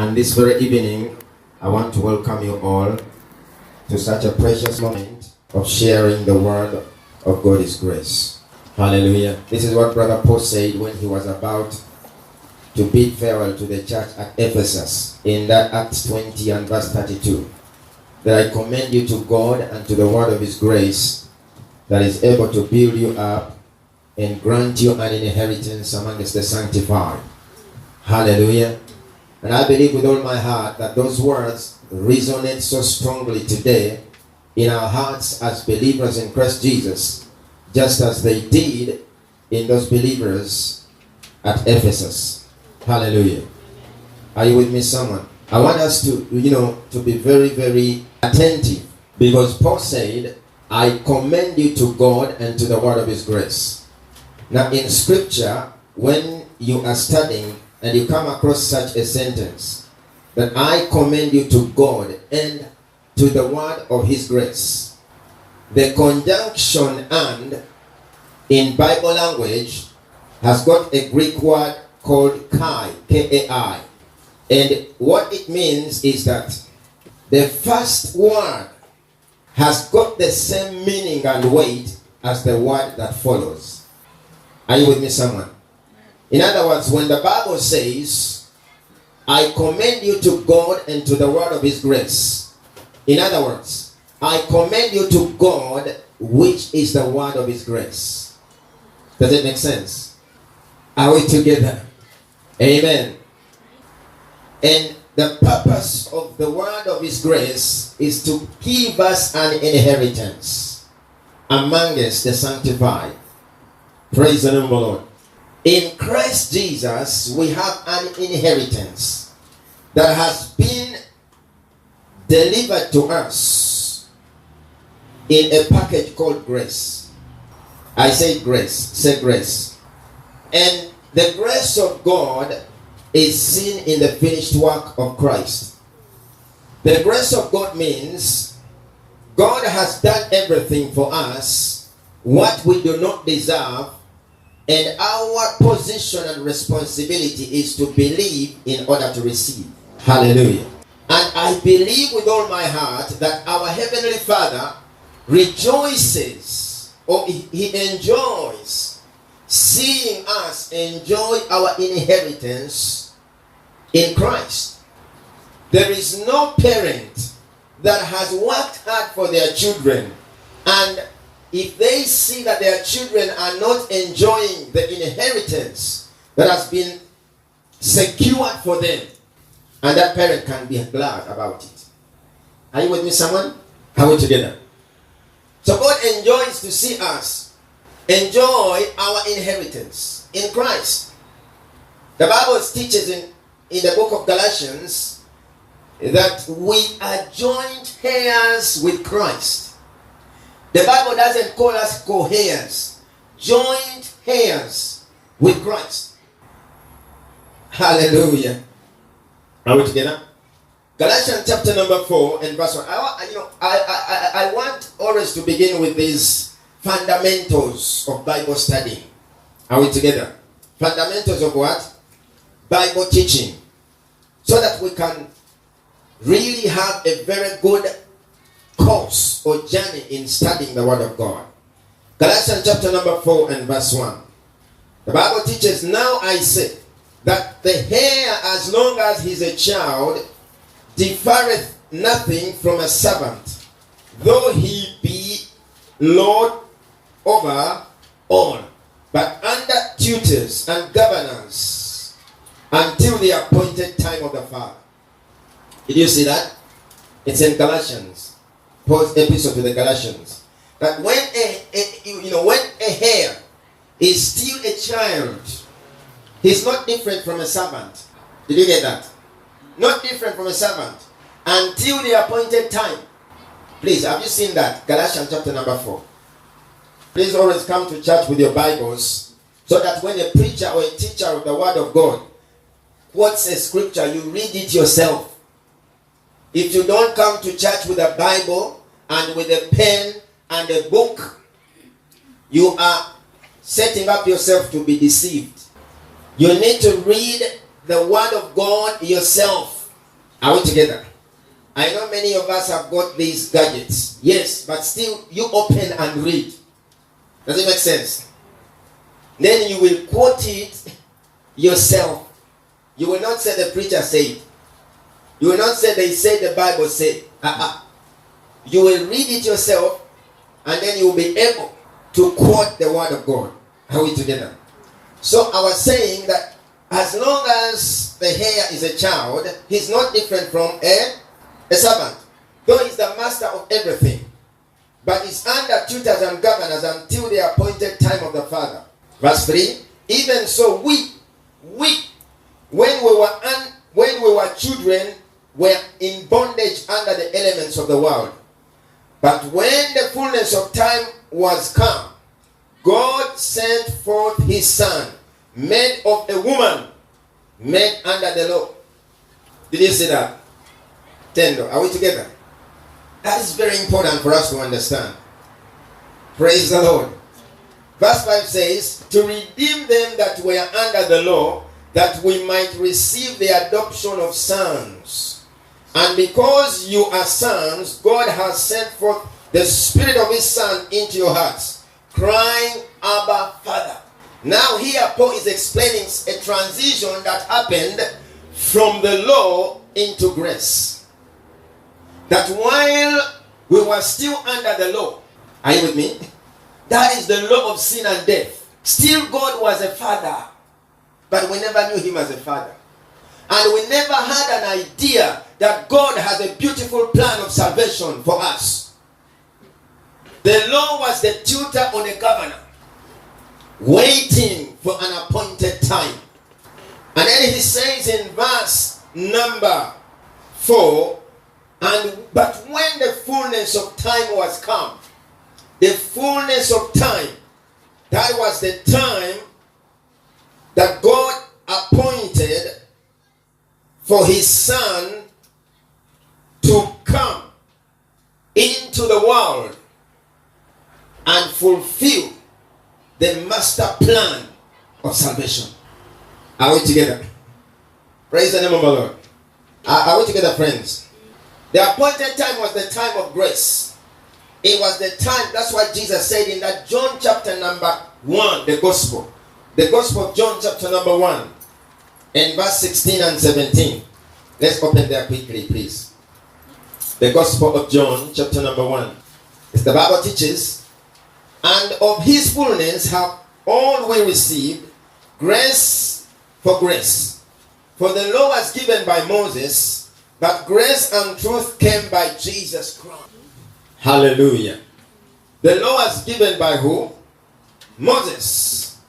And this very evening, I want to welcome you all to such a precious moment of sharing the word of God's grace. Hallelujah. This is what Brother Paul said when he was about to bid farewell to the church at Ephesus in that Acts 20 and verse 32. That I commend you to God and to the word of his grace that is able to build you up and grant you an inheritance amongst the sanctified. Hallelujah. And I believe with all my heart that those words resonate so strongly today in our hearts as believers in Christ Jesus, just as they did in those believers at Ephesus. Hallelujah. Are you with me, someone? I want us to be very, very attentive, because Paul said, I commend you to God and to the word of his grace. Now in scripture, when you are studying and you come across such a sentence, that I commend you to God and to the word of his grace, the conjunction "and" in Bible language has got a Greek word called kai, K-A-I. And what it means is that the first word has got the same meaning and weight as the word that follows. Are you with me, someone? In other words, when the Bible says, I commend you to God and to the word of his grace, in other words, I commend you to God, which is the word of his grace. Does it make sense? Are we together? Amen. And the purpose of the word of his grace is to give us an inheritance amongst the sanctified. Praise the name of the Lord. In Christ Jesus, we have an inheritance that has been delivered to us in a package called grace. I say grace. Say grace. And the grace of God is seen in the finished work of Christ. The grace of God means God has done everything for us, what we do not deserve, and our position and responsibility is to believe in order to receive. Hallelujah. And I believe with all my heart that our Heavenly Father rejoices, or he enjoys seeing us enjoy our inheritance in Christ. There is no parent that has worked hard for their children, and if they see that their children are not enjoying the inheritance that has been secured for them, and that parent can be glad about it. Are you with me, someone? Are we together? So God enjoys to see us enjoy our inheritance in Christ. The Bible teaches in the book of Galatians that we are joint heirs with Christ. The Bible doesn't call us co-heirs, joint heirs with Christ. Hallelujah. Are we together? Galatians chapter number 4 and verse 1. I want always to begin with these fundamentals of Bible study. Are we together? Fundamentals of what? Bible teaching. So that we can really have a very good course or journey in studying the word of God. Galatians chapter number 4 and verse 1. The Bible teaches, now I say that the heir, as long as he is a child, differeth nothing from a servant, though he be Lord over all, but under tutors and governors until the appointed time of the Father. Did you see that? It's in Galatians. Paul's epistle to the Galatians. That when a heir is still a child, he's not different from a servant. Did you get that? Not different from a servant until the appointed time. Please, have you seen that? Galatians chapter number 4. Please always come to church with your Bibles, so that when a preacher or a teacher of the word of God quotes a scripture, you read it yourself. If you don't come to church with a Bible and with a pen and a book, you are setting up yourself to be deceived. You need to read the word of God yourself. Are we together? I know many of us have got these gadgets. Yes, but still you open and read. Does it make sense? Then you will quote it yourself. You will not say the preacher said. You will not say they say the Bible said. You will read it yourself, and then you will be able to quote the word of God. Are we together? So I was saying that as long as the heir is a child, he's not different from a servant. Though he's the master of everything, but he's under tutors and governors until the appointed time of the father. Verse 3, even so we when we were children, were in bondage under the elements of the world. But when the fullness of time was come, God sent forth his son, made of a woman, made under the law. Did you see that? Tendo, are we together? That is very important for us to understand. Praise the Lord. Verse 5 says, to redeem them that were under the law, that we might receive the adoption of sons. And because you are sons, God has sent forth the Spirit of his Son into your hearts, crying, Abba, Father. Now here Paul is explaining a transition that happened from the law into grace. That while we were still under the law, are you with me? That is the law of sin and death. Still God was a father, but we never knew him as a father. And we never had an idea that God has a beautiful plan of salvation for us. The law was the tutor on a governor, waiting for an appointed time. And then he says in verse number 4, but when the fullness of time was come, the fullness of time, that was the time that God appointed for his Son to come into the world and fulfill the master plan of salvation. Are we together? Praise the name of the Lord. Are we together, friends? The appointed time was the time of grace. It was the time, that's why Jesus said in that John chapter number 1, the gospel of John chapter number 1, in verse 16 and 17. Let's open there quickly, please. The gospel of John chapter number 1. As the Bible teaches, and of his fullness have all we received, grace for grace. For the law was given by Moses, but grace and truth came by Jesus Christ. Hallelujah. The law was given by who? Moses.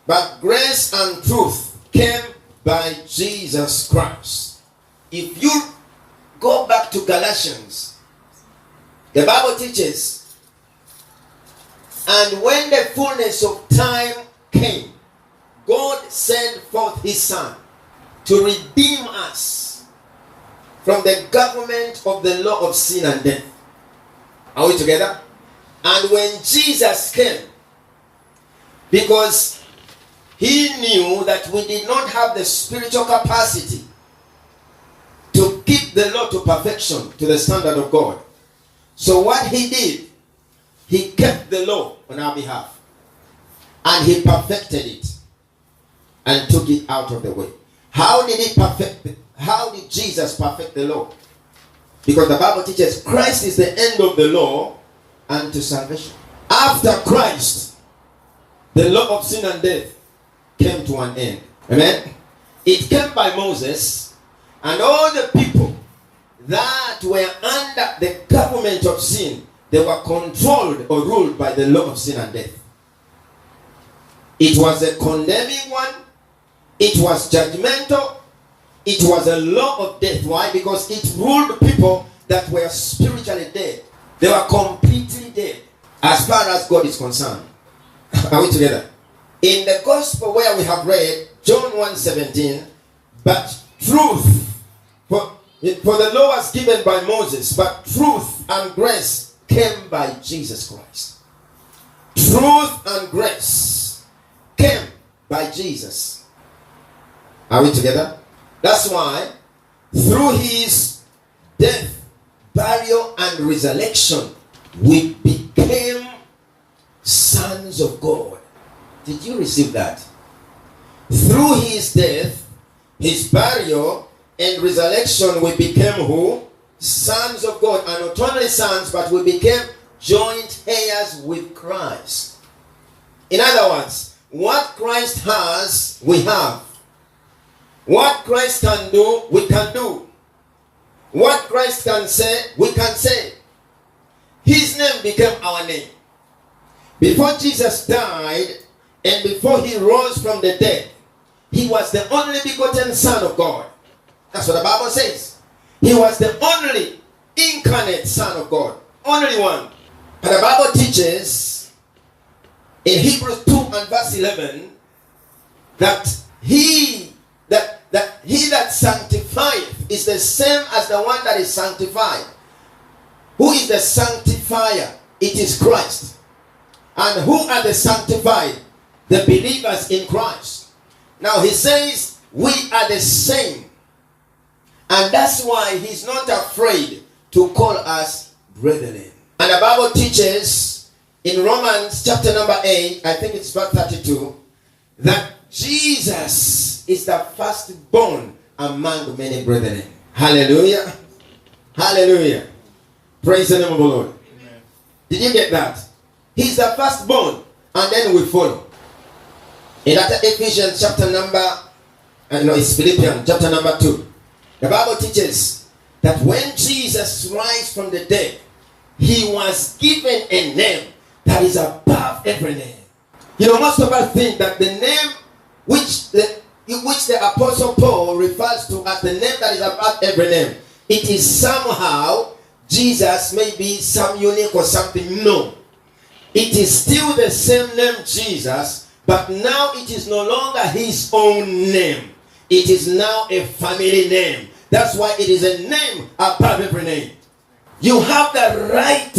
But grace and truth came by Jesus Christ. If you go back to Galatians, the Bible teaches, and when the fullness of time came, God sent forth his Son to redeem us from the government of the law of sin and death. Are we together? And when Jesus came, because he knew that we did not have the spiritual capacity to keep the law to perfection, to the standard of God. So what he did, he kept the law on our behalf. And he perfected it and took it out of the way. How did he perfect it? How did Jesus perfect the law? Because the Bible teaches Christ is the end of the law unto salvation. After Christ, the law of sin and death came to an end. Amen? It came by Moses, and all the people that were under the government of sin, they were controlled or ruled by the law of sin and death. It was a condemning one. It was judgmental. It was a law of death. Why? Because it ruled people that were spiritually dead. They were completely dead as far as God is concerned. Are we together? In the gospel where we have read, John 1:17, but truth, for the law was given by Moses, but truth and grace came by Jesus Christ. Truth and grace came by Jesus. Are we together? That's why Through his death, burial, and resurrection, we became sons of God. Did you receive that? Through his death, his burial, and resurrection, we became who? Sons of God. And not only sons, but we became joint heirs with Christ. In other words, what Christ has, we have. What Christ can do, we can do. What Christ can say, we can say. His name became our name. Before Jesus died and before he rose from the dead, he was the only begotten Son of God. That's what the Bible says. He was the only incarnate Son of God. Only one. And the Bible teaches in Hebrews 2 and verse 11 that he that sanctifieth is the same as the one that is sanctified. Who is the sanctifier? It is Christ. And who are the sanctified? The believers in Christ. Now he says we are the same. And that's why he's not afraid to call us brethren. And the Bible teaches in Romans chapter number 8, I think it's verse 32, that Jesus is the firstborn among many brethren. Hallelujah. Hallelujah. Praise the name of the Lord. Amen. Did you get that? He's the firstborn, and then we follow. In that Ephesians chapter number, it's Philippians chapter number 2. The Bible teaches that when Jesus rise from the dead, he was given a name that is above every name. You know, most of us think that the name which the Apostle Paul refers to as the name that is above every name, it is somehow Jesus, maybe some unique or something. No. It is still the same name Jesus, but now it is no longer his own name. It is now a family name. That's why it is a name above every name. You have the right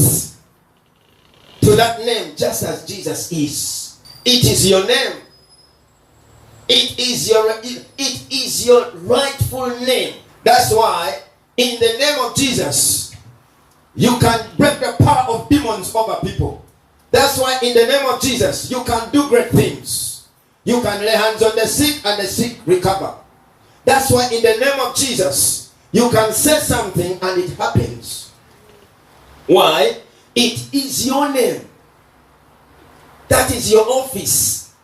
to that name just as Jesus is. It is your name. It is your rightful name. That's why in the name of Jesus, you can break the power of demons over people. That's why in the name of Jesus, you can do great things. You can lay hands on the sick and the sick recover. That's why in the name of Jesus, you can say something and it happens. Why? It is your name. That is your office.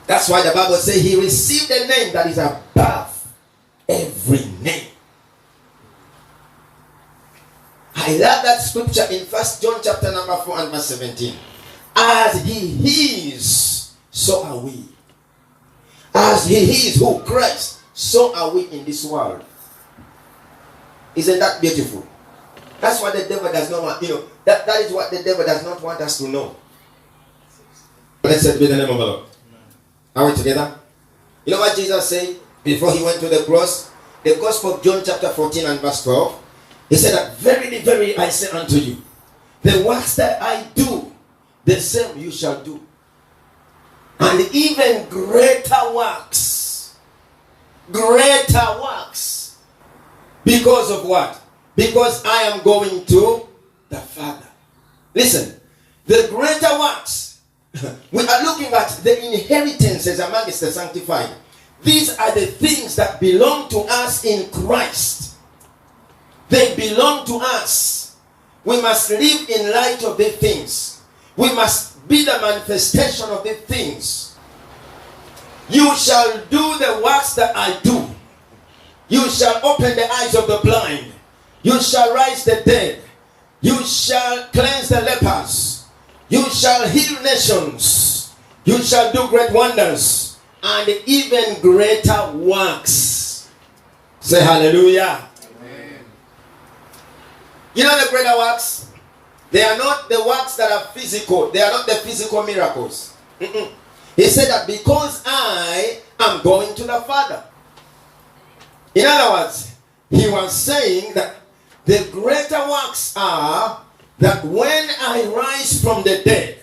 That's why the Bible says he received a name that is above every name. I love that scripture in 1 John chapter number 4 and verse 17. As he is, so are we. As he is who? Christ, so are we in this world. Isn't that beautiful? That's what the devil does not want. That is what the devil does not want us to know. Blessed be the name of the Lord. Are we together? You know what Jesus said before he went to the cross? The Gospel of John chapter 14 and verse 12. He said that, verily, verily, I say unto you, the works that I do, the same you shall do. And even greater works. Greater works. Because of what? Because I am going to the Father. Listen, the greater works. We are looking at the inheritances amongst the sanctified. These are the things that belong to us in Christ. They belong to us. We must live in light of these things. We must be the manifestation of these things. You shall do the works that I do. You shall open the eyes of the blind. You shall raise the dead. You shall cleanse the lepers. You shall heal nations. You shall do great wonders and even greater works. Say hallelujah. You know the greater works? They are not the works that are physical. They are not the physical miracles. He said that because I am going to the Father. In other words, he was saying that the greater works are that when I rise from the dead,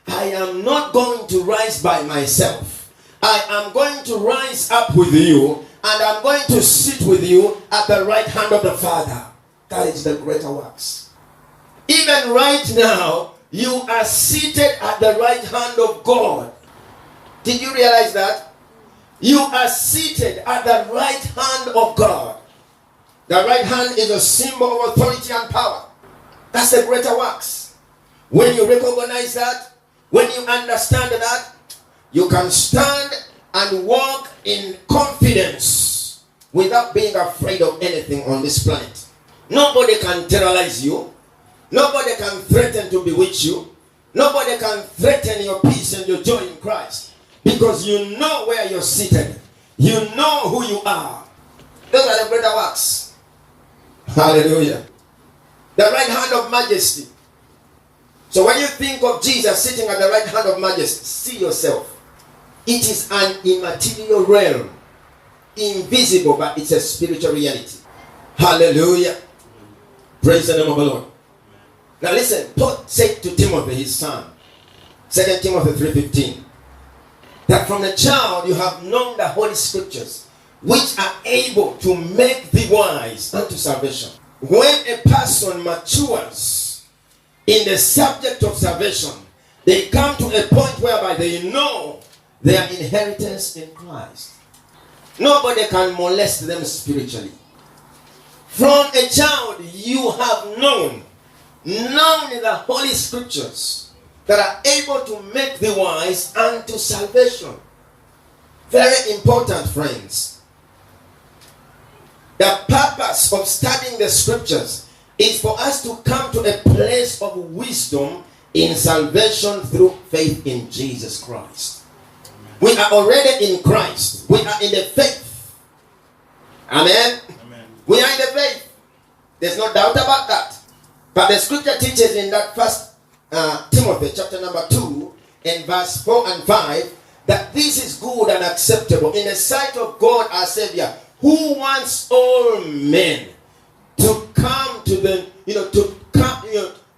I am not going to rise by myself. I am going to rise up with you and I'm going to sit with you at the right hand of the Father. That is the greater works. Even right now, you are seated at the right hand of God. Did you realize that? You are seated at the right hand of God. The right hand is a symbol of authority and power. That's the greater works. When you recognize that, when you understand that, you can stand and walk in confidence without being afraid of anything on this planet. Nobody can terrorize you. Nobody can threaten to bewitch you. Nobody can threaten your peace and your joy in Christ. Because you know where you're seated. You know who you are. Those are the greater works. Hallelujah. The right hand of majesty. So when you think of Jesus sitting at the right hand of majesty, see yourself. It is an immaterial realm. Invisible, but it's a spiritual reality. Hallelujah. Praise the name of the Lord. Now listen, Paul said to Timothy, his son, 2 Timothy 3:15, that from a child you have known the Holy Scriptures, which are able to make thee wise unto salvation. When a person matures in the subject of salvation, they come to a point whereby they know their inheritance in Christ. Nobody can molest them spiritually. From a child you have known the Holy Scriptures that are able to make thee wise unto salvation. Very important, friends. The purpose of studying the Scriptures is for us to come to a place of wisdom in salvation through faith in Jesus Christ. We are already in Christ. We are in the faith. Amen? Amen. We are in the faith. There's no doubt about that. But the scripture teaches in that first Timothy chapter number 2 and verse 4 and 5 that this is good and acceptable in the sight of God our Savior, who wants all men to come to the,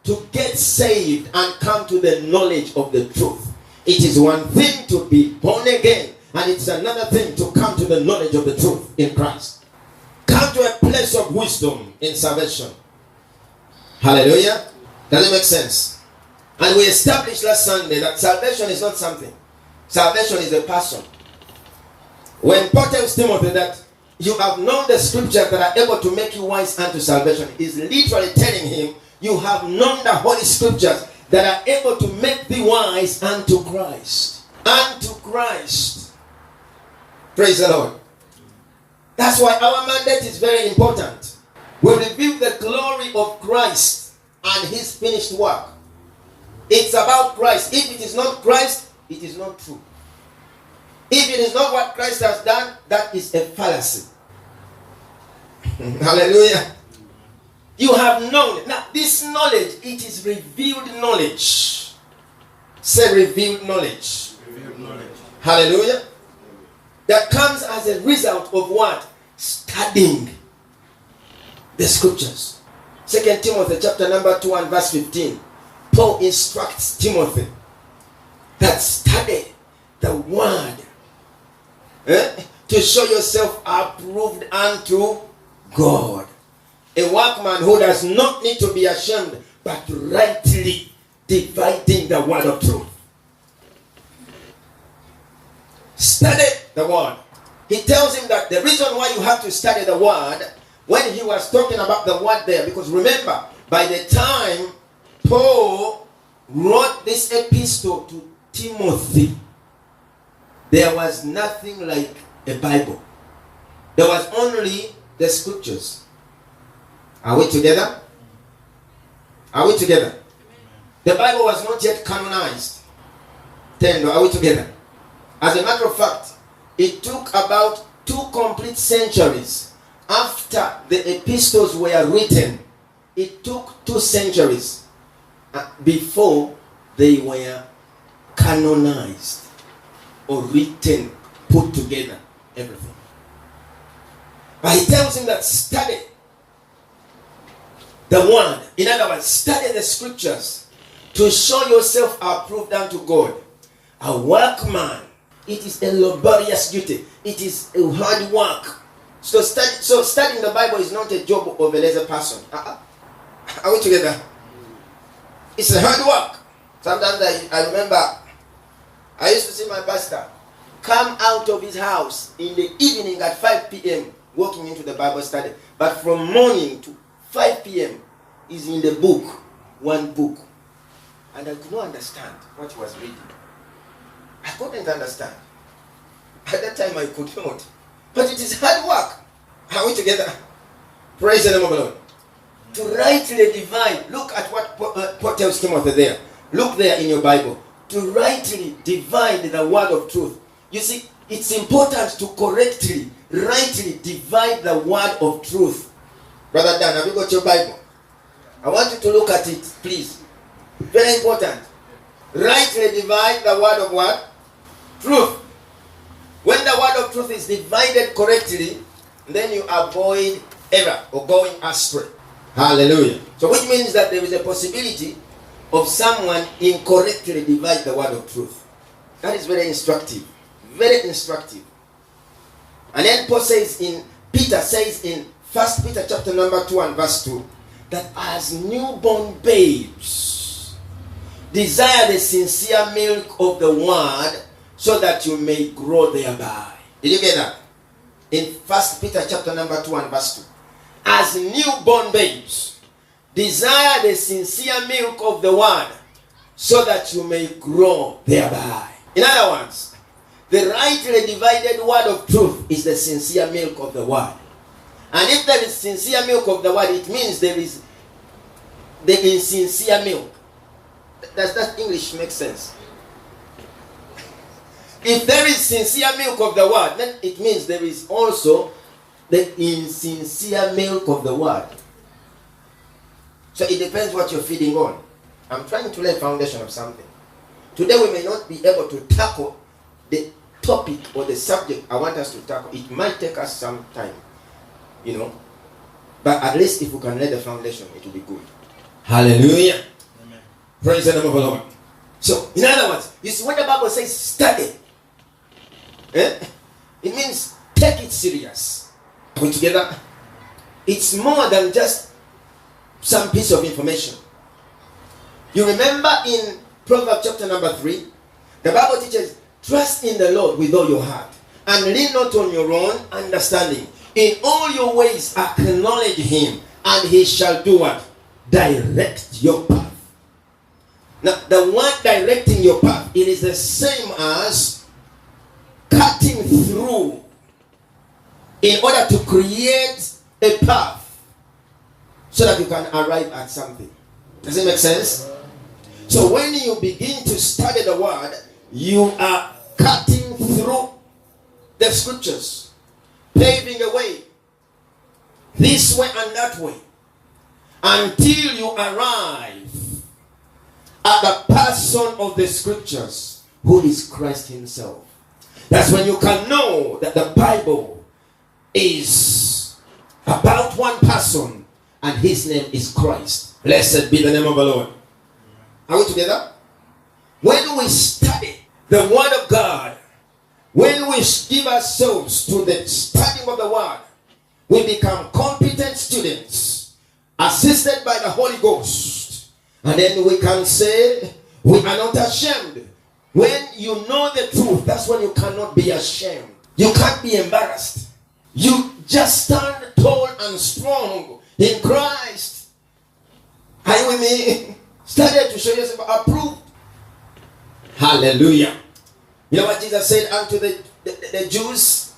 to get saved and come to the knowledge of the truth. It is one thing to be born again, and it's another thing to come to the knowledge of the truth in Christ. Come to a place of wisdom in salvation. Hallelujah. Does it make sense? And we established last Sunday that salvation is not something. Salvation is a person. When Paul tells Timothy that you have known the scriptures that are able to make you wise unto salvation, is literally telling him you have known the Holy Scriptures that are able to make thee wise unto Christ. Unto Christ. Praise the Lord. That's why our mandate is very important. We reveal the glory of Christ and his finished work. It's about Christ. If it is not Christ, it is not true. If it is not what Christ has done, that is a fallacy. Hallelujah. You have known it. Now, this knowledge, it is revealed knowledge. Say revealed knowledge. Revealed knowledge. Hallelujah. That comes as a result of what? Studying the scriptures. 2 Timothy chapter number 2 and verse 15. Paul instructs Timothy that study the word to show yourself approved unto God. A workman who does not need to be ashamed, but rightly dividing the word of truth. Study the word. He tells him that the reason why you have to study the word, when he was talking about the word there, because remember, by the time Paul wrote this epistle to Timothy, there was nothing like a Bible. There was only the scriptures. Are we together? Are we together? The Bible was not yet canonized. Are we together? As a matter of fact, it took about 2 complete centuries after the epistles were written. It took 2 centuries before they were canonized or written, put together, everything. But he tells him that study the word. In other words, study the scriptures to show yourself approved unto God. A workman It is a laborious duty. It is a hard work. So studying the Bible is not a job of a lazy person. Are we together? It's a hard work. Sometimes I remember I used to see my pastor come out of his house in the evening at 5 p.m. walking into the Bible study. But from morning to 5 p.m. is in the book, one book. And I could not understand what he was reading. I couldn't understand. At that time I could not. But it is hard work. Are we together? Praise the name of the Lord. To rightly divide. Look at what Paul tells Timothy there. Look there in your Bible. To rightly divide the word of truth. You see, it's important to correctly, rightly divide the word of truth. Brother Dan, have you got your Bible? I want you to look at it, please. Very important. Rightly divide the word of what? Truth. When the word of truth is divided correctly, then you avoid error or going astray. Hallelujah. So which means that there is a possibility of someone incorrectly divide the word of truth. That is very instructive. Very instructive. And then Peter says in 1 Peter chapter number 2 and verse 2, that as newborn babes desire the sincere milk of the word, so that you may grow thereby. Did you get that? In 1 Peter chapter number 2 and verse 2. As newborn babes, desire the sincere milk of the word, so that you may grow thereby. In other words, the rightly divided word of truth is the sincere milk of the word. And if there is sincere milk of the word, it means there is the insincere milk. Does that English make sense? If there is sincere milk of the word, then it means there is also the insincere milk of the word. So it depends what you're feeding on. I'm trying to lay a foundation of something. Today we may not be able to tackle the topic or the subject I want us to tackle. It might take us some time, but at least if we can lay the foundation, it will be good. Hallelujah. Amen. Praise the name of the Lord. So, in other words, you see when the Bible says study, it means take it serious. Are we together? It's more than just some piece of information. You remember in Proverbs chapter number 3, the Bible teaches, trust in the Lord with all your heart, and lean not on your own understanding. In all your ways acknowledge him, and he shall do what? Direct your path. Now, the word directing your path, it is the same as cutting through in order to create a path so that you can arrive at something. Does it make sense? So when you begin to study the word, you are cutting through the scriptures, paving a way this way and that way, until you arrive at the person of the scriptures, who is Christ himself. That's when you can know that the Bible is about one person, and his name is Christ. Blessed be the name of the Lord. Are we together? When we study the word of God, when we give ourselves to the studying of the word, we become competent students, assisted by the Holy Ghost. And then we can say, we are not ashamed. When you know the truth, that's when you cannot be ashamed. You can't be embarrassed. You just stand tall and strong in Christ. Are you with me? Study to show yourself approved. Hallelujah. You know what Jesus said unto the Jews?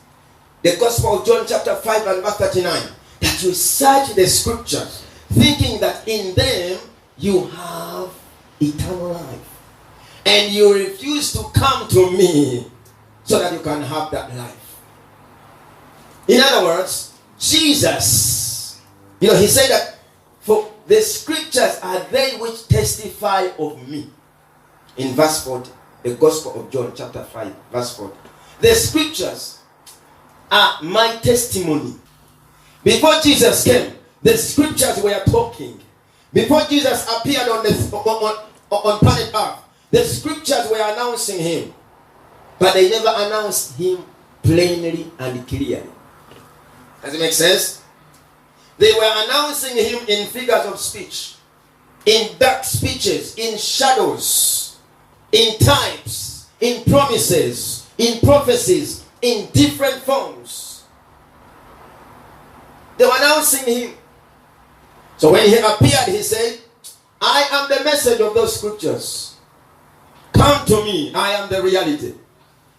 The Gospel of John chapter 5 and verse 39. That you search the scriptures, thinking that in them you have eternal life. And you refuse to come to me so that you can have that life. In other words, Jesus, he said that for the scriptures are they which testify of me. In verse 40, the Gospel of John chapter 5, verse 40. The scriptures are my testimony. Before Jesus came, the scriptures were talking. Before Jesus appeared on planet Earth, the scriptures were announcing him. but they never announced him plainly and clearly. Does it make sense? They were announcing him in figures of speech, in dark speeches, in shadows, in types, in promises, in prophecies, in different forms. They were announcing him. So when he appeared, he said, I am the message of those scriptures. Come to me, I am the reality.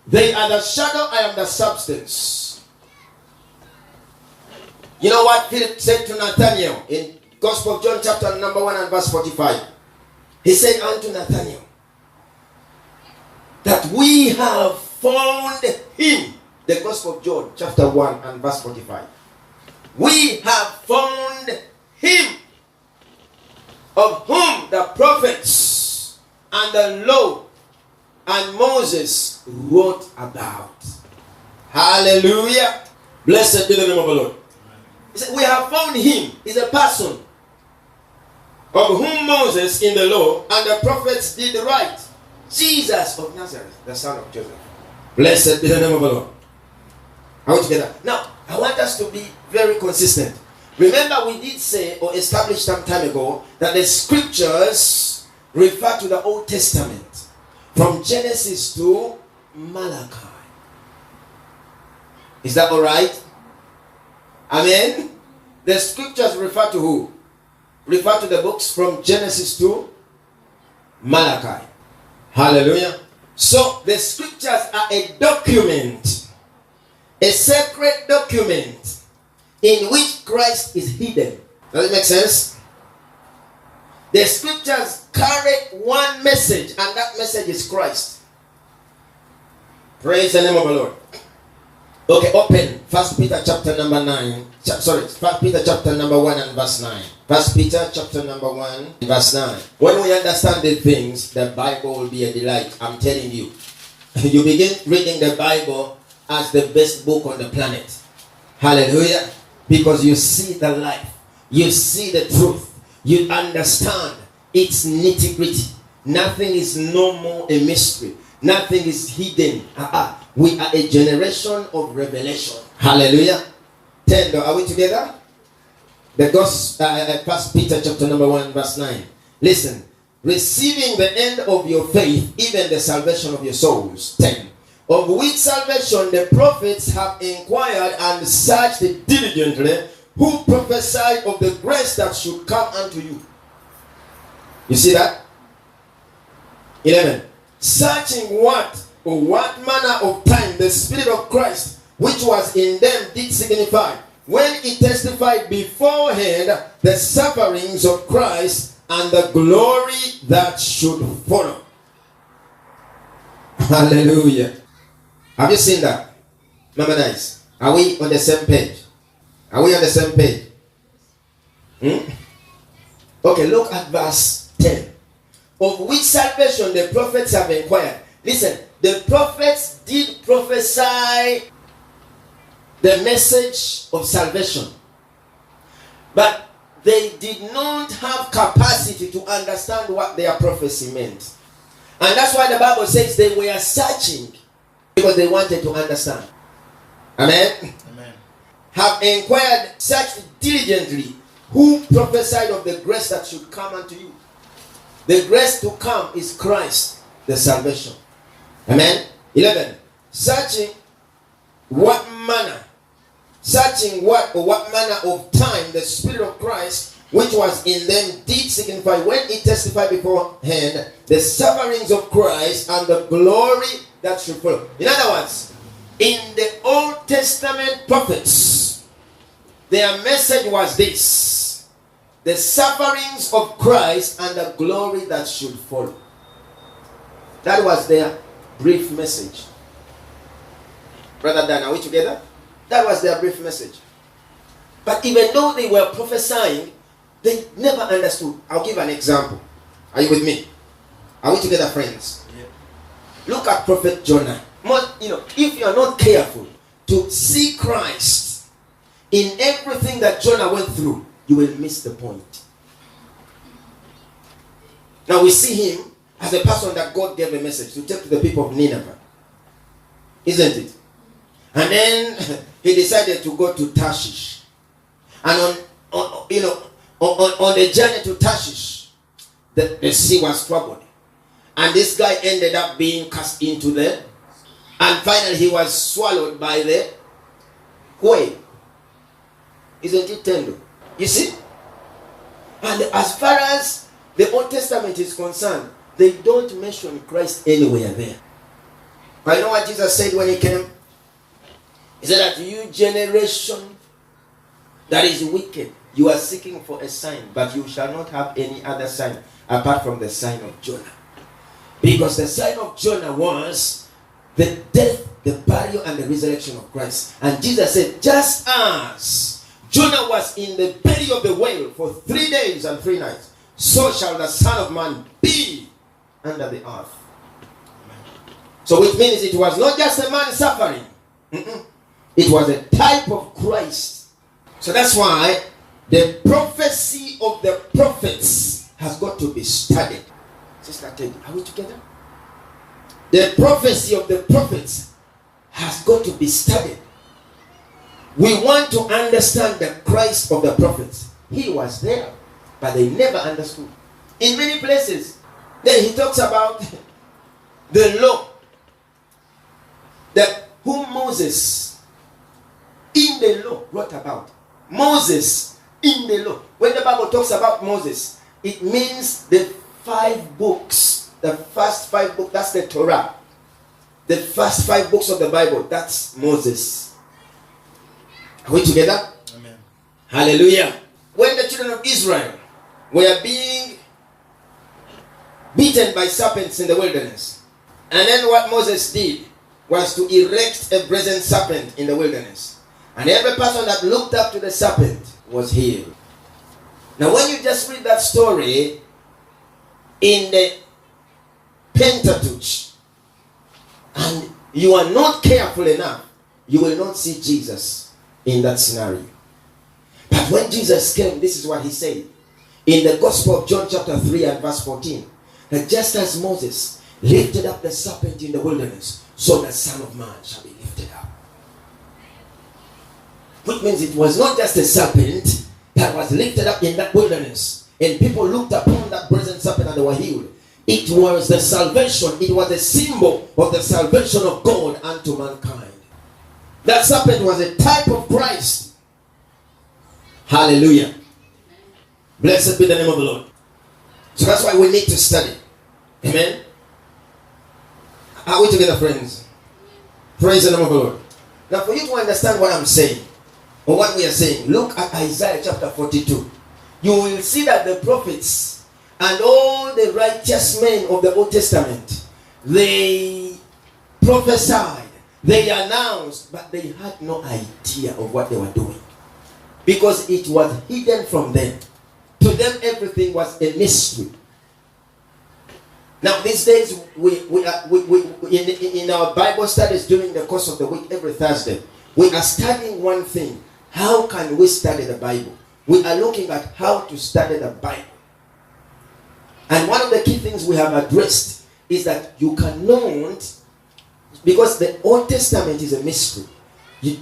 They are the shadow, I am the substance. You know what Philip said to Nathanael in Gospel of John chapter number 1 and verse 45? He said unto Nathanael, that we have found him. The Gospel of John chapter 1 and verse 45. We have found him, of whom the prophets and the law and Moses wrote about. Hallelujah. Blessed be the name of the Lord. He said, we have found him. He's a person of whom Moses in the law and the prophets did write. Jesus of Nazareth, the son of Joseph. Blessed be the name of the Lord. Are we together? Now, I want us to be very consistent. Remember, we did say or establish some time ago that the scriptures refer to the Old Testament from Genesis to Malachi. Is that all right? Amen. The scriptures refer to who? Refer to the books from Genesis to Malachi. Hallelujah. So the scriptures are a document, a sacred document in which Christ is hidden. Does it make sense? The scriptures carry one message, and that message is Christ. Praise the name of the Lord. Okay, open 1 Peter chapter number 9. 1 Peter chapter number 1 and verse 9. 1 Peter chapter number 1 verse 9. When we understand these things, the Bible will be a delight. I'm telling you. You begin reading the Bible as the best book on the planet. Hallelujah. Because you see the life. You see the truth. You understand its nitty-gritty. Nothing is no more a mystery. Nothing is hidden. We are a generation of revelation. Hallelujah. 10. Are we together? The Gospel, 1 Peter chapter number 1 verse 9. Listen. Receiving the end of your faith, even the salvation of your souls. 10. Of which salvation the prophets have inquired and searched diligently, who prophesied of the grace that should come unto you. You see that? 11. Searching what manner of time the Spirit of Christ which was in them did signify, when he testified beforehand the sufferings of Christ and the glory that should follow. Hallelujah. Have you seen that? Mama Nice, are we on the same page? Are we on the same page? Okay, look at verse 10. Of which salvation the prophets have inquired. Listen, the prophets did prophesy the message of salvation, but they did not have capacity to understand what their prophecy meant. And that's why the Bible says they were searching, because they wanted to understand. Amen? Amen. Have inquired, searched diligently, who prophesied of the grace that should come unto you. The grace to come is Christ, the salvation. Amen? 11. Searching what manner of time the Spirit of Christ which was in them did signify, when it testified beforehand the sufferings of Christ and the glory that should follow. In other words, in the Old Testament prophets, their message was this: the sufferings of Christ and the glory that should follow. That was their brief message. Brother Dan, are we together? That was their brief message. But even though they were prophesying, they never understood. I'll give an example. Are you with me? Are we together, friends? Yeah. Look at Prophet Jonah. If you are not careful to see Christ in everything that Jonah went through, you will miss the point. Now we see him as a person that God gave a message to take to the people of Nineveh. Isn't it? And then he decided to go to Tarshish. And on the journey to Tarshish, the sea was troubled. And this guy ended up being cast into the, and finally he was swallowed by the whale. Isn't it tender? You see? And as far as the Old Testament is concerned, they don't mention Christ anywhere there. But you know what Jesus said when he came? He said that you generation that is wicked, you are seeking for a sign, but you shall not have any other sign apart from the sign of Jonah. Because the sign of Jonah was the death, the burial, and the resurrection of Christ. And Jesus said, just as Jonah was in the belly of the whale for 3 days and 3 nights, so shall the Son of Man be under the earth. So which means it was not just a man suffering. It was a type of Christ. So that's why the prophecy of the prophets has got to be studied. Sister Teddy, are we together? The prophecy of the prophets has got to be studied. We want to understand the Christ of the prophets. He was there, but they never understood. In many places, then he talks about the law that whom Moses in the law wrote about. Moses in the law. When the Bible talks about Moses, it means the 5 books. The first 5 books, that's the Torah. The first 5 books of the Bible, that's Moses. Are we together? Amen. Hallelujah. When the children of Israel were being beaten by serpents in the wilderness, and then what Moses did was to erect a brazen serpent in the wilderness. And every person that looked up to the serpent was healed. Now when you just read that story in the Pentateuch, and you are not careful enough, you will not see Jesus in that scenario. But when Jesus came, this is what he said. In the Gospel of John chapter 3 and verse 14. That just as Moses lifted up the serpent in the wilderness, so the Son of Man shall be lifted up. Which means it was not just a serpent that was lifted up in that wilderness, and people looked upon that brazen serpent and they were healed. It was the salvation, it was a symbol of the salvation of God unto mankind. That serpent was a type of Christ. Hallelujah. Blessed be the name of the Lord. So that's why we need to study. Amen. Are we together, friends? Praise the name of the Lord. Now for you to understand what I'm saying, or what we are saying, look at Isaiah chapter 42. You will see that the prophets and all the righteous men of the Old Testament, they prophesied, they announced, but they had no idea of what they were doing. Because it was hidden from them. To them everything was a mystery. Now these days, in our Bible studies during the course of the week, every Thursday, we are studying one thing. How can we study the Bible? We are looking at how to study the Bible. And one of the key things we have addressed is that you cannot, because the Old Testament is a mystery,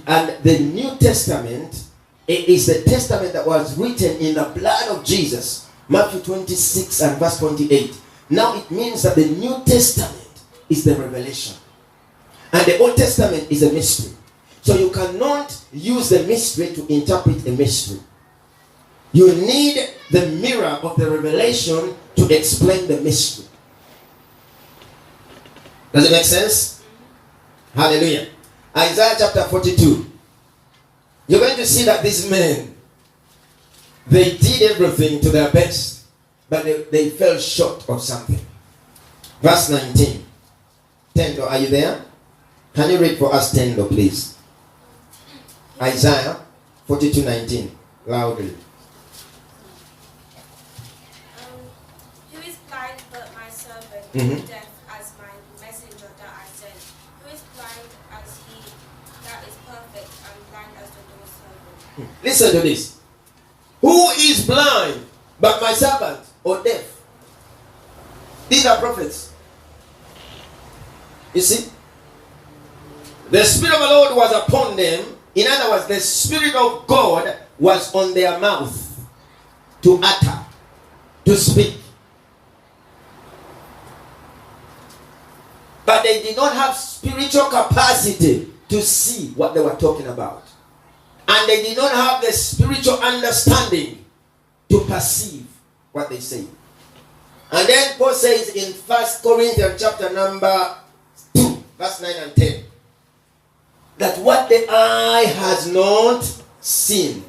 and the New Testament is the testament that was written in the blood of Jesus. Matthew 26 and verse 28. Now it means that the New Testament is the revelation. And the Old Testament is a mystery. So you cannot use the mystery to interpret a mystery. You need the mirror of the revelation to explain the mystery. Does it make sense? Hallelujah. Isaiah chapter 42. You're going to see that these men, they did everything to their best, but they fell short of something. Verse 19. Tendo, are you there? Can you read for us Tendo, please? Isaiah 42:19. Loudly. Who is blind but my servant, deaf as my messenger that I sent? Who is blind as he that is perfect, and blind as the Lord's servant? Listen to this. Who is blind but my servant, or deaf? These are prophets. You see? The Spirit of the Lord was upon them. In other words, the Spirit of God was on their mouth to utter, to speak. But they did not have spiritual capacity to see what they were talking about. And they did not have the spiritual understanding to perceive what they say. And then Paul says in 1 Corinthians chapter number 2, verse 9 and 10, that what the eye has not seen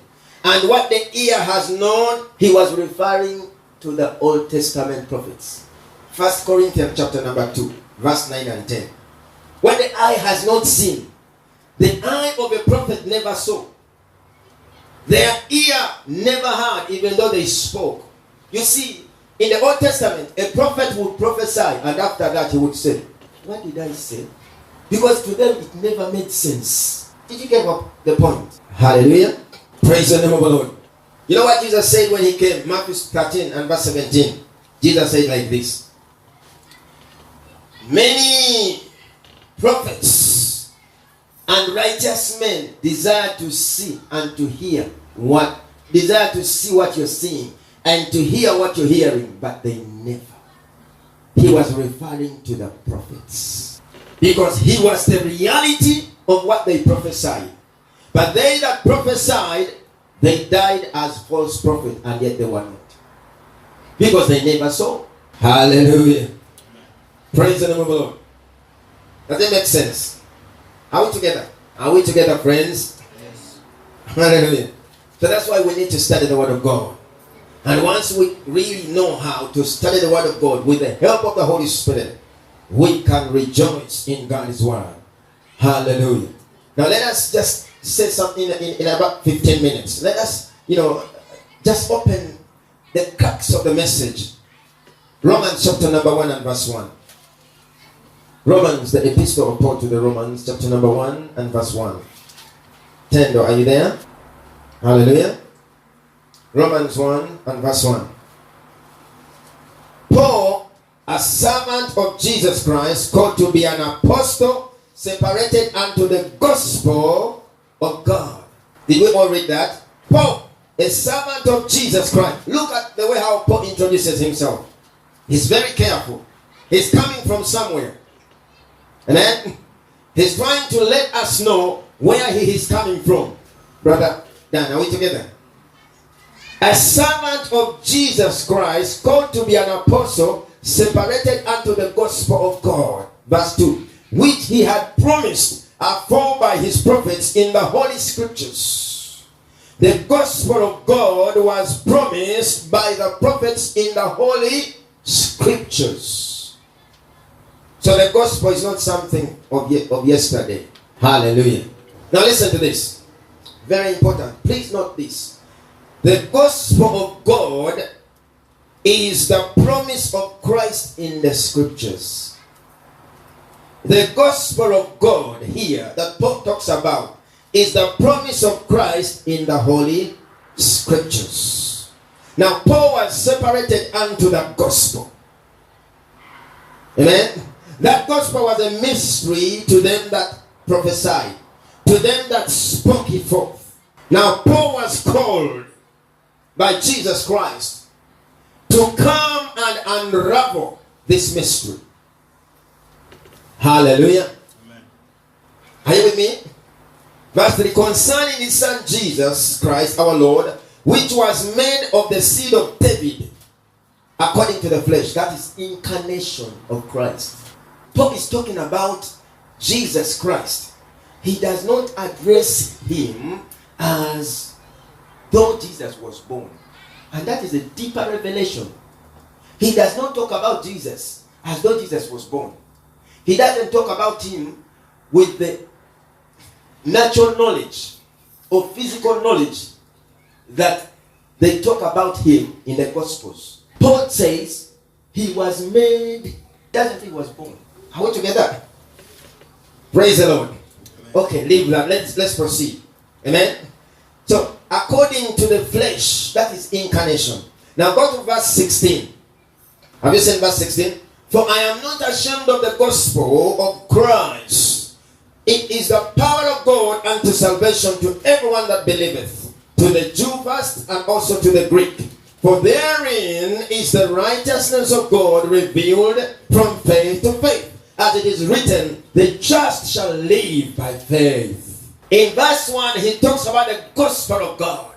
and what the ear has known, he was referring to the Old Testament prophets. 1 Corinthians chapter number 2, verse 9 and 10. What the eye has not seen, the eye of a prophet never saw. Their ear never heard, even though they spoke. You see, in the Old Testament, a prophet would prophesy, and after that he would say, what did I say? Because to them it never made sense. Did you get the point? Hallelujah. Praise the name of the Lord. You know what Jesus said when he came? Matthew 13 and verse 17. Jesus said like this. Many prophets and righteous men desire to see and to hear what you're seeing and to hear what you're hearing, but they never. He was referring to the prophets because he was the reality of what they prophesied. But they that prophesied, they died as false prophets, and yet they were not, because they never saw. Hallelujah. Praise the name of the Lord. Does that make sense? Are we together? Are we together, friends? Yes. Hallelujah. So that's why we need to study the Word of God. And once we really know how to study the Word of God with the help of the Holy Spirit, we can rejoice in God's Word. Hallelujah. Now let us just say something in about 15 minutes. Let us, just open the cracks of the message. Romans chapter number 1 and verse 1. Romans, the epistle of Paul to the Romans, chapter number 1 and verse 1. Tendo, are you there? Hallelujah. Romans 1 and verse 1. Paul, a servant of Jesus Christ, called to be an apostle, separated unto the gospel of God. Did we all read that? Paul, a servant of Jesus Christ. Look at the way how Paul introduces himself. He's very careful. He's coming from somewhere. And then he's trying to let us know where he is coming from. Brother Dan, are we together? A servant of Jesus Christ, called to be an apostle, separated unto the gospel of God. Verse 2. Which he had promised afore by his prophets in the Holy Scriptures. The gospel of God was promised by the prophets in the Holy Scriptures. So the gospel is not something of yesterday. Hallelujah. Now listen to this. Very important. Please note this. The gospel of God is the promise of Christ in the Scriptures. The gospel of God here that Paul talks about is the promise of Christ in the Holy Scriptures. Now Paul was separated unto the gospel. Amen. That gospel was a mystery to them that prophesied, to them that spoke it forth. Now Paul was called by Jesus Christ to come and unravel this mystery. Hallelujah. Amen. Are you with me? Verse 3, concerning his son Jesus Christ our Lord, which was made of the seed of David, according to the flesh. That is incarnation of Christ. Paul is talking about Jesus Christ. He does not address him as though Jesus was born. And that is a deeper revelation. He does not talk about Jesus as though Jesus was born. He doesn't talk about him with the natural knowledge or physical knowledge that they talk about him in the Gospels. Paul says he was made, doesn't think he was born. Are we together? Praise the Lord. Amen. Okay, leave that. Let's proceed. Amen. So, according to the flesh, that is incarnation. Now go to verse 16. Have you seen verse 16? For I am not ashamed of the gospel of Christ, It is the power of God unto salvation to everyone that believeth, to the Jew first and also to the Greek. For therein is the righteousness of God revealed from faith to faith. As it is written, the just shall live by faith. In verse 1, he talks about the gospel of God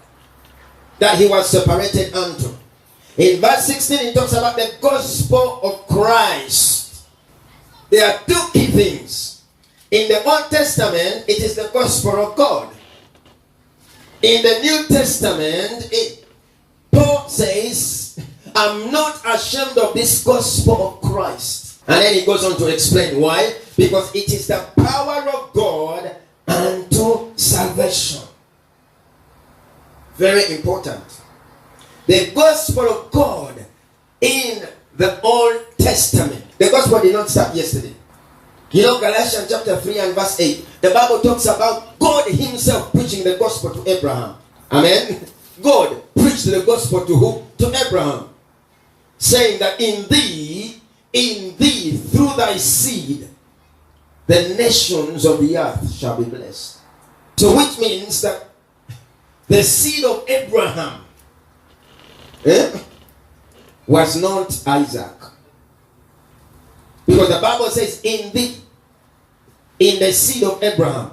that he was separated unto. In verse 16, he talks about the gospel of Christ. There are two key things. In the Old Testament, it is the gospel of God. In the New Testament, Paul says, I'm not ashamed of this gospel of Christ. And then he goes on to explain why. Because it is the power of God unto salvation. Very important. The gospel of God in the Old Testament. The gospel did not start yesterday. You know, Galatians chapter 3 and verse 8. The Bible talks about God himself preaching the gospel to Abraham. Amen. God preached the gospel to who? To Abraham. Saying that in thee, through thy seed, the nations of the earth shall be blessed. So which means that the seed of Abraham was not Isaac. Because the Bible says in thee, in the seed of Abraham.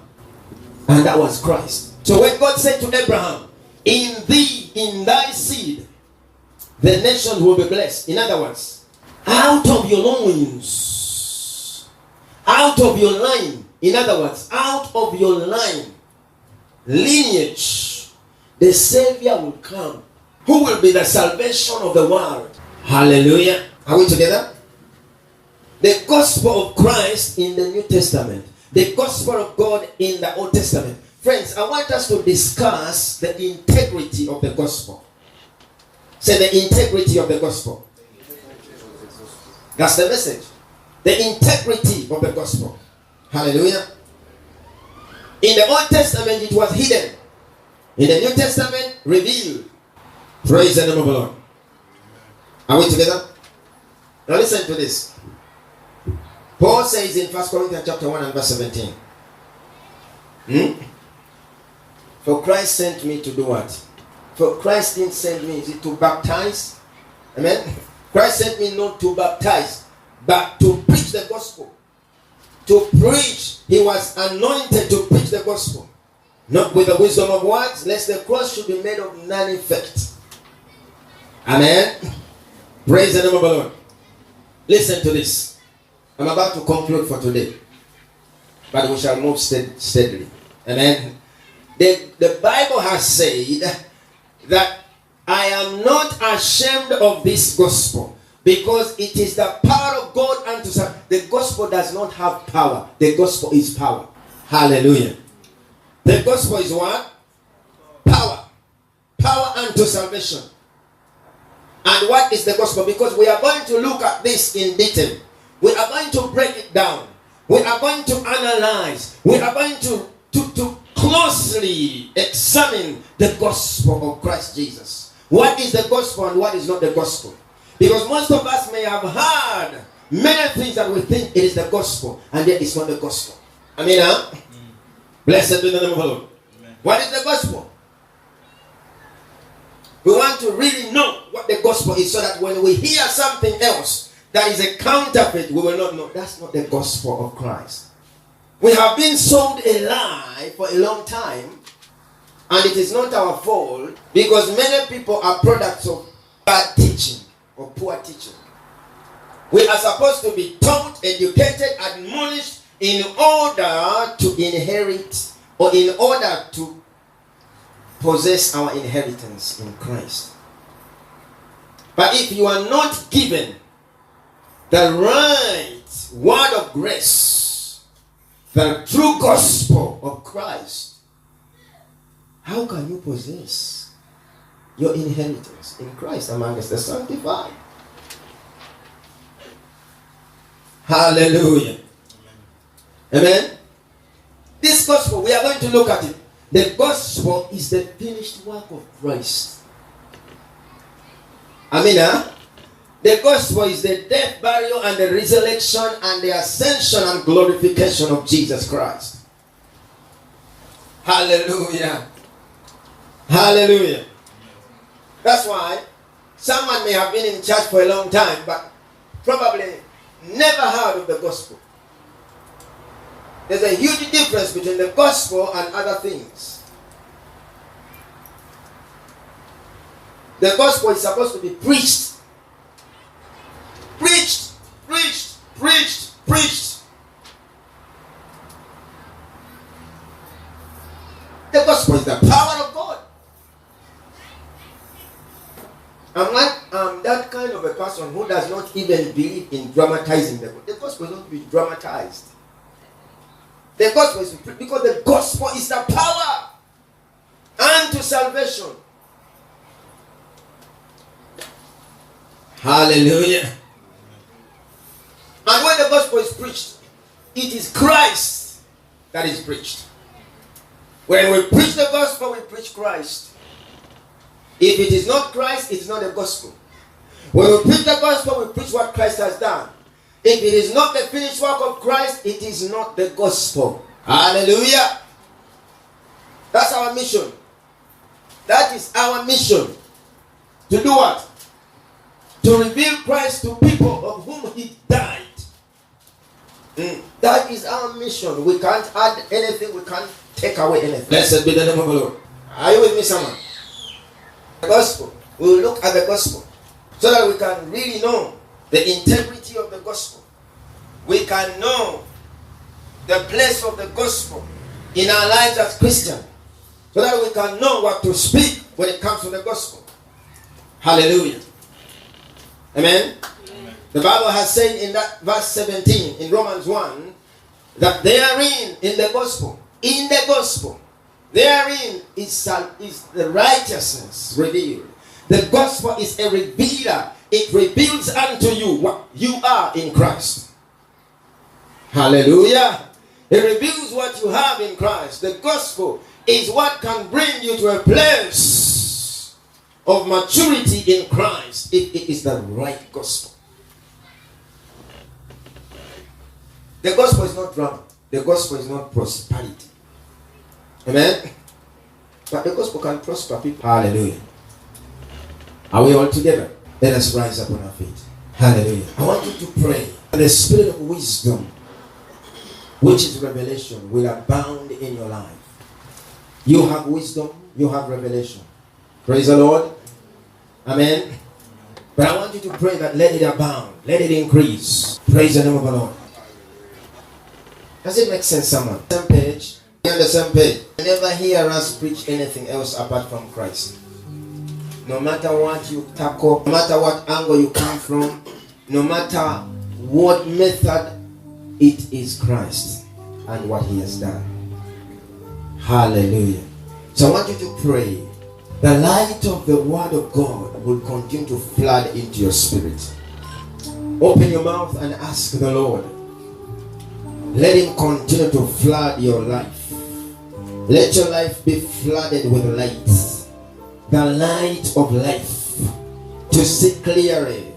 And that was Christ. So when God said to Abraham, in thee, in thy seed, the nations will be blessed. In other words, out of your loins, out of your line, in other words, out of your line, lineage, the Savior will come, who will be the salvation of the world. Hallelujah. Are we together? The gospel of Christ in the New Testament, the gospel of God in the Old Testament. Friends, I want us to discuss the integrity of the gospel. Say the integrity of the gospel. That's the message. The integrity of the gospel. Hallelujah. In the Old Testament, it was hidden. In the New Testament, revealed. Praise the name of the Lord. Are we together? Now listen to this. Paul says in 1 Corinthians chapter 1 and verse 17. For Christ sent me to do what? For Christ didn't send me, is it to baptize? Amen? Christ sent me not to baptize, but to preach the gospel. To preach. He was anointed to preach the gospel. Not with the wisdom of words, lest the cross should be made of none effect. Amen? Praise the name of the Lord. Listen to this. I'm about to conclude for today. But we shall move steadily. Amen? The Bible has said that I am not ashamed of this gospel, because it is the power of God unto salvation. The gospel does not have power. The gospel is power. Hallelujah. The gospel is what? Power. Power unto salvation. And what is the gospel? Because we are going to look at this in detail. We are going to break it down. We are going to analyze. We are going to closely examine the gospel of Christ Jesus. What is the gospel and what is not the gospel? Because most of us may have heard many things that we think it is the gospel, and yet it's not the gospel. Amen. Blessed be the name of the Lord. Amen. What is the gospel? We want to really know what the gospel is, so that when we hear something else that is a counterfeit, we will not know that's not the gospel of Christ. We have been sold a lie for a long time, and it is not our fault, because many people are products of bad teaching or poor teaching. We are supposed to be taught, educated, admonished in order to inherit, or in order to possess our inheritance in Christ. But if you are not given the right word of grace, the true gospel of Christ, how can you possess your inheritance in Christ amongst the sanctified? Hallelujah. Amen. This gospel, we are going to look at it. The gospel is the finished work of Christ. Amen. The gospel is the death, burial, and the resurrection, and the ascension and glorification of Jesus Christ. Hallelujah. Hallelujah. That's why someone may have been in church for a long time, but probably never heard of the gospel. There's a huge difference between the gospel and other things. The gospel is supposed to be preached. Preached, preached, preached, preached. The gospel is the power of God. I'm that kind of a person who does not even believe in dramatizing the gospel. The gospel is not to be dramatized. The gospel is because the gospel is the power unto salvation. Hallelujah. And when the gospel is preached, it is Christ that is preached. When we preach the gospel, we preach Christ. If it is not Christ, it is not the gospel. When we preach the gospel, we preach what Christ has done. If it is not the finished work of Christ, it is not the gospel. Hallelujah. That's our mission. That is our mission. To do what? To reveal Christ to people of whom he died. That is our mission. We can't add anything. We can't take away anything. Blessed be the name of the Lord. Are you with me, someone? The gospel. We will look at the gospel so that we can really know the integrity of the gospel. We can know the place of the gospel in our lives as Christians, so that we can know what to speak when it comes to the gospel. Hallelujah. Amen. Amen. The Bible has said in that verse 17 in Romans 1 that therein in the gospel, therein is the righteousness revealed. The gospel is a revealer. It reveals unto you what you are in Christ. Hallelujah. It reveals what you have in Christ. The gospel is what can bring you to a place of maturity in Christ if it is the right gospel. The gospel is not drama. The gospel is not prosperity. Amen? But the gospel can prosper people. Hallelujah. Are we all together? Let us rise up on our feet. Hallelujah. I want you to pray. The spirit of wisdom, which is revelation, will abound in your life. You have wisdom, you have revelation. Praise the Lord. Amen. But I want you to pray that let it abound, let it increase. Praise the name of the Lord. Does it make sense, someone? Same page. You're on the same page. You never hear us preach anything else apart from Christ. No matter what you tackle, no matter what angle you come from, no matter what method, it is Christ and what he has done. Hallelujah. So I want you to pray. The light of the word of God will continue to flood into your spirit. Open your mouth and ask the Lord. Let him continue to flood your life. Let your life be flooded with light. The light of life. To see clearly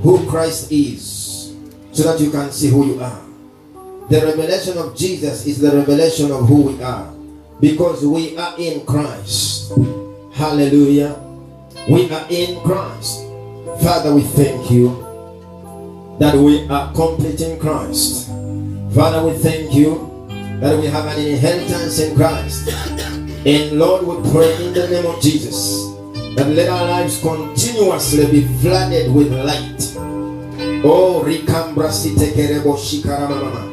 who Christ is, so that you can see who you are. The revelation of Jesus is the revelation of who we are, because we are in Christ. Hallelujah. We are in Christ. Father, we thank you that we are complete in Christ. Father, we thank you that we have an inheritance in Christ. And Lord, we pray in the name of Jesus that let our lives continuously be flooded with light. Oh, Rikambra Sitekerebo Shikaramama.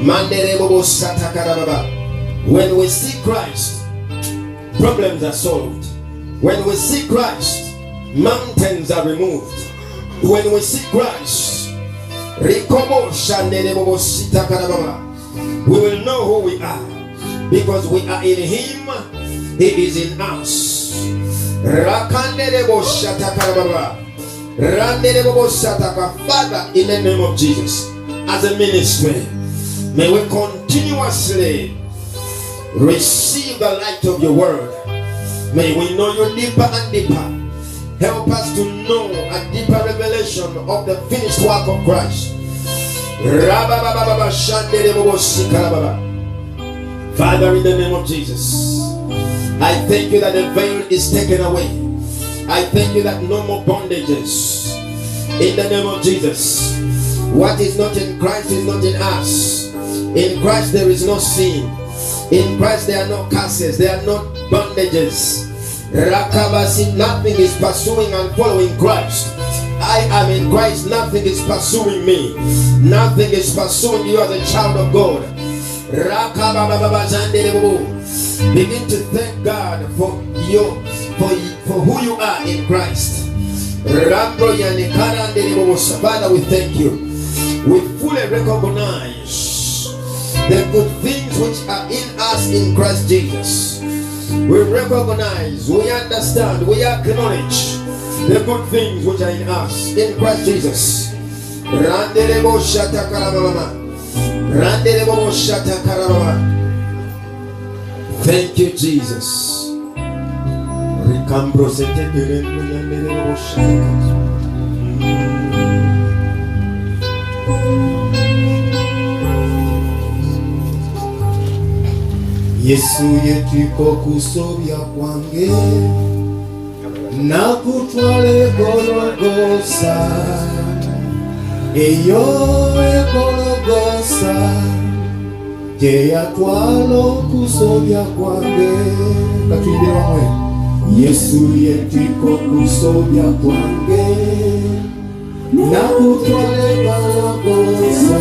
Manderebo Satakarababa. When we see Christ, problems are solved. When we see Christ, mountains are removed. When we see Christ, Rikobo Shanderebo Sitakarababa, we will know who we are, because we are in him, he is in us. Rakanderebo Shatakarababa. Father, in the name of Jesus, as a ministry, may we continuously receive the light of your word. May we know you deeper and deeper. Help us to know a deeper revelation of the finished work of Father, in the name of Jesus, I thank you that the veil is taken away. I thank you that no more bondages. In the name of Jesus, what is not in Christ is not in us. In Christ there is no sin. In Christ there are no curses. There are no bondages. Rakabasi, nothing is pursuing and following Christ. I am in Christ. Nothing is pursuing me. Nothing is pursuing you as a child of God. Begin to thank God for who you are in Christ. Father, we thank you. We fully recognize the good things which are in us in Christ Jesus. We recognize, we understand, we acknowledge the good things which are in us in Christ Jesus. Thank you, Jesus. Yesu yetiko kusobya kwange nakutwale Golgosa, eyo Golgosa gye yatwala okusobya kwange. Katuyimbe wamwe. Yesu yetiko kusobya kwange nakutwale Golgosa,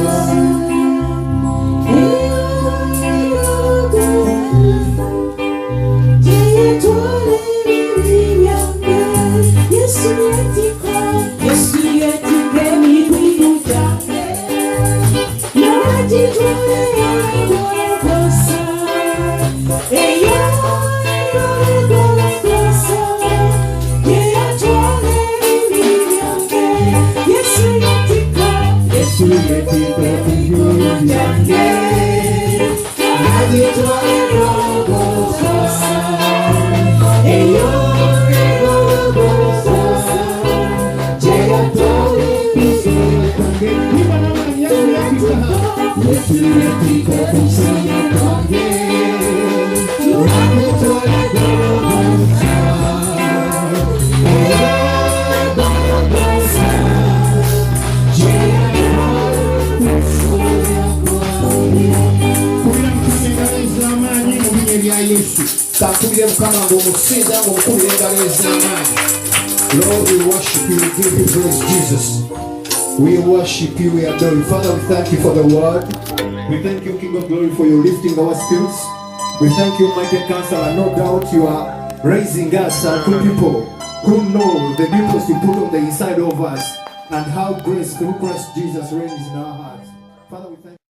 Lord, we worship you, we give you praise, Jesus. We worship you, we adore you. Father, we thank you for the word. We thank you, King of Glory, for your lifting our spirits. We thank you, mighty Counselor. No doubt you are raising us and good people who know the purpose you put on the inside of us and how grace through Christ Jesus reigns in our hearts. Father, we thank you.